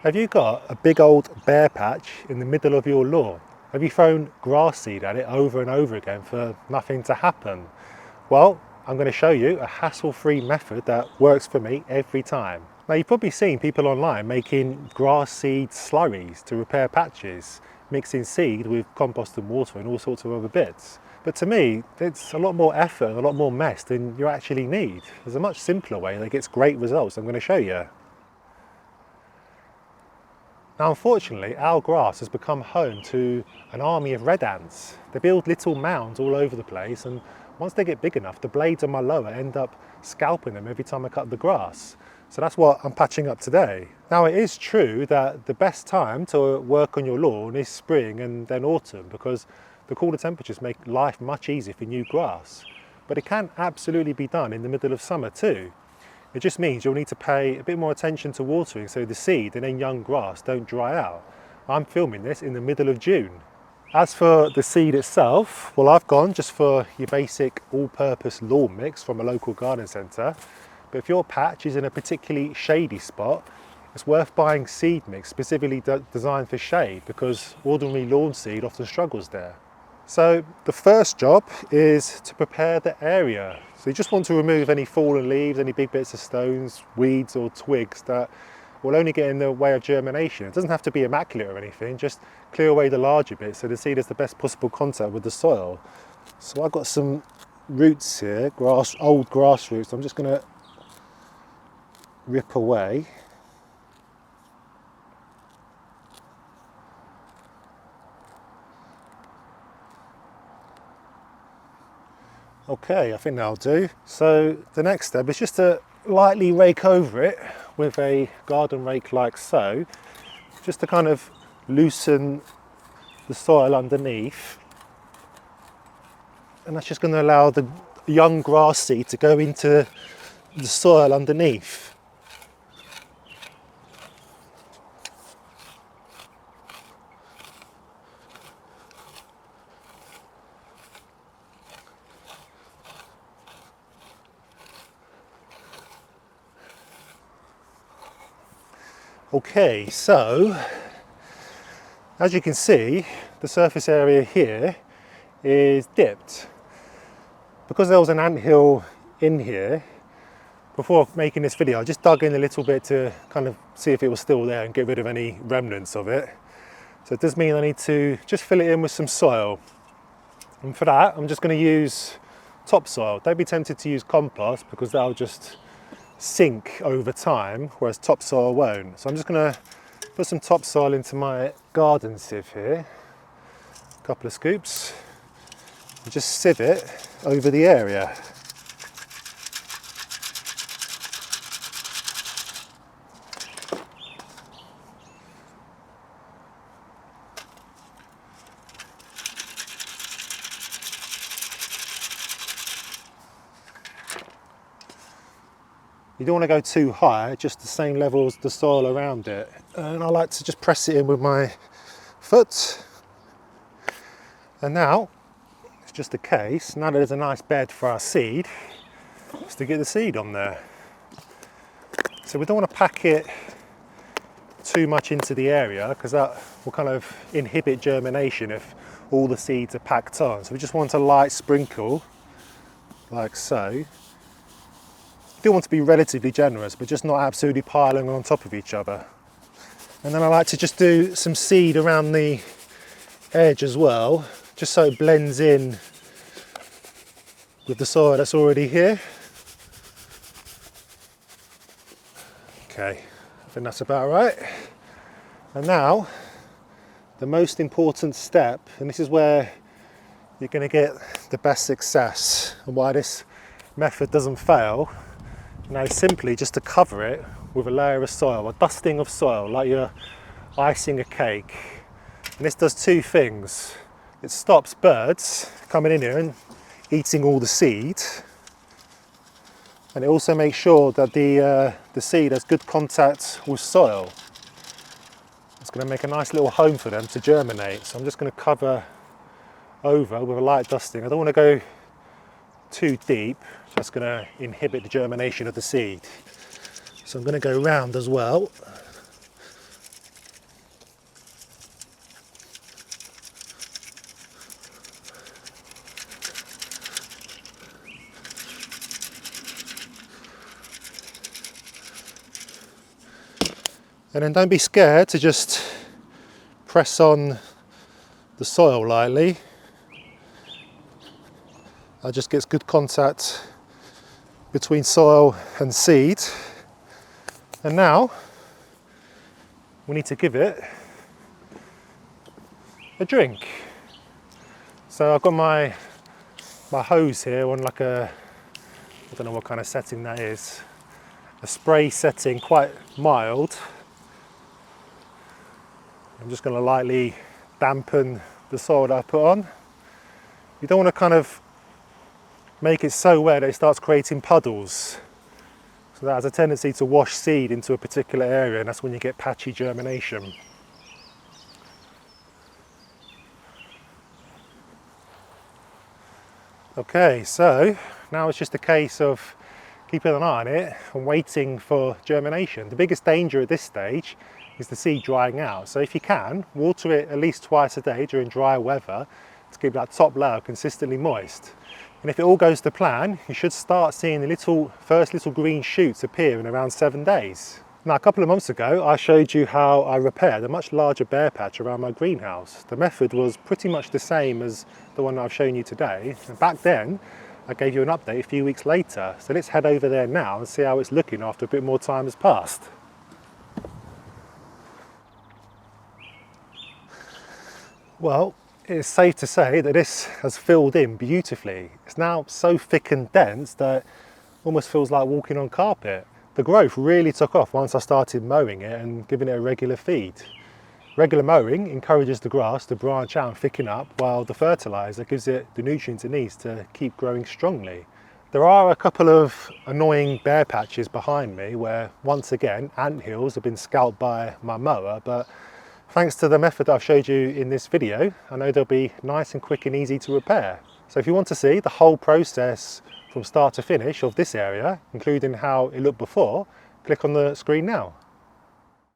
Have you got a big old bare patch in the middle of your lawn? Have you thrown grass seed at it over and over again for nothing to happen? Well, I'm going to show you a hassle-free method that works for me every time. Now, you've probably seen people online making grass seed slurries to repair patches, mixing seed with compost and water and all sorts of other bits. But to me, it's a lot more effort and a lot more mess than you actually need. There's a much simpler way that gets great results I'm going to show you. Now, unfortunately, our grass has become home to an army of red ants. They build little mounds all over the place, and once they get big enough, the blades on my lower end up scalping them every time I cut the grass. So that's what I'm patching up today. Now, it is true that the best time to work on your lawn is spring and then autumn, because the cooler temperatures make life much easier for new grass. But it can absolutely be done in the middle of summer too. It just means you'll need to pay a bit more attention to watering so the seed and then young grass don't dry out. I'm filming this in the middle of June. As for the seed itself, well, I've gone just for your basic all-purpose lawn mix from a local garden centre. But if your patch is in a particularly shady spot, it's worth buying seed mix specifically designed for shade, because ordinary lawn seed often struggles there. So the first job is to prepare the area. So you just want to remove any fallen leaves, any big bits of stones, weeds or twigs that will only get in the way of germination. It doesn't have to be immaculate or anything, just clear away the larger bits so the seed has the best possible contact with the soil. So I've got some roots here, old grass roots. I'm just going to rip away. Okay, I think that'll do. So the next step is just to lightly rake over it with a garden rake like so, just to kind of loosen the soil underneath. And that's just going to allow the young grass seed to go into the soil underneath. Okay, so as you can see, the surface area here is dipped. Because there was an anthill in here, before making this video, I just dug in a little bit to kind of see if it was still there and get rid of any remnants of it. So it does mean I need to just fill it in with some soil. And for that, I'm just going to use topsoil. Don't be tempted to use compost, because that'll just sink over time, whereas topsoil won't. So I'm just going to put some topsoil into my garden sieve here, a couple of scoops, and just sieve it over the area. You don't want to go too high, just the same level as the soil around it. And I like to just press it in with my foot. And now, it's just a case, now that there's a nice bed for our seed, just to get the seed on there. So we don't want to pack it too much into the area, because that will kind of inhibit germination if all the seeds are packed on. So we just want a light sprinkle, like so. Still want to be relatively generous, but just not absolutely piling on top of each other. And then I like to just do some seed around the edge as well, just so it blends in with the soil that's already here. Okay, I think that's about right. And now, the most important step, and this is where you're going to get the best success and why this method doesn't fail. Now, simply just to cover it with a layer of soil, a dusting of soil, like you're icing a cake. And this does two things. It stops birds coming in here and eating all the seed. And it also makes sure that the seed has good contact with soil. It's going to make a nice little home for them to germinate. So I'm just going to cover over with a light dusting. I don't want to go too deep, that's going to inhibit the germination of the seed. So I'm going to go round as well. And then don't be scared to just press on the soil lightly. That just gets good contact between soil and seed. And now we need to give it a drink. So I've got my hose here on like a, I don't know what kind of setting that is, a spray setting, quite mild. I'm just going to lightly dampen the soil that I put on. You don't want to kind of make it so wet that it starts creating puddles. So that has a tendency to wash seed into a particular area, and that's when you get patchy germination. Okay, so now it's just a case of keeping an eye on it and waiting for germination. The biggest danger at this stage is the seed drying out. So if you can, water it at least twice a day during dry weather to keep that top layer consistently moist. And if it all goes to plan, you should start seeing the first little green shoots appear in around 7 days. Now, a couple of months ago, I showed you how I repaired a much larger bare patch around my greenhouse. The method was pretty much the same as the one that I've shown you today. And back then, I gave you an update a few weeks later. So let's head over there now and see how it's looking after a bit more time has passed. Well, it's safe to say that this has filled in beautifully. It's now so thick and dense that it almost feels like walking on carpet. The growth really took off once I started mowing it and giving it a regular feed. Regular mowing encourages the grass to branch out and thicken up, while the fertiliser gives it the nutrients it needs to keep growing strongly. There are a couple of annoying bare patches behind me where, once again, anthills have been scalped by my mower, but thanks to the method I've showed you in this video, I know they'll be nice and quick and easy to repair. So if you want to see the whole process from start to finish of this area, including how it looked before, click on the screen now.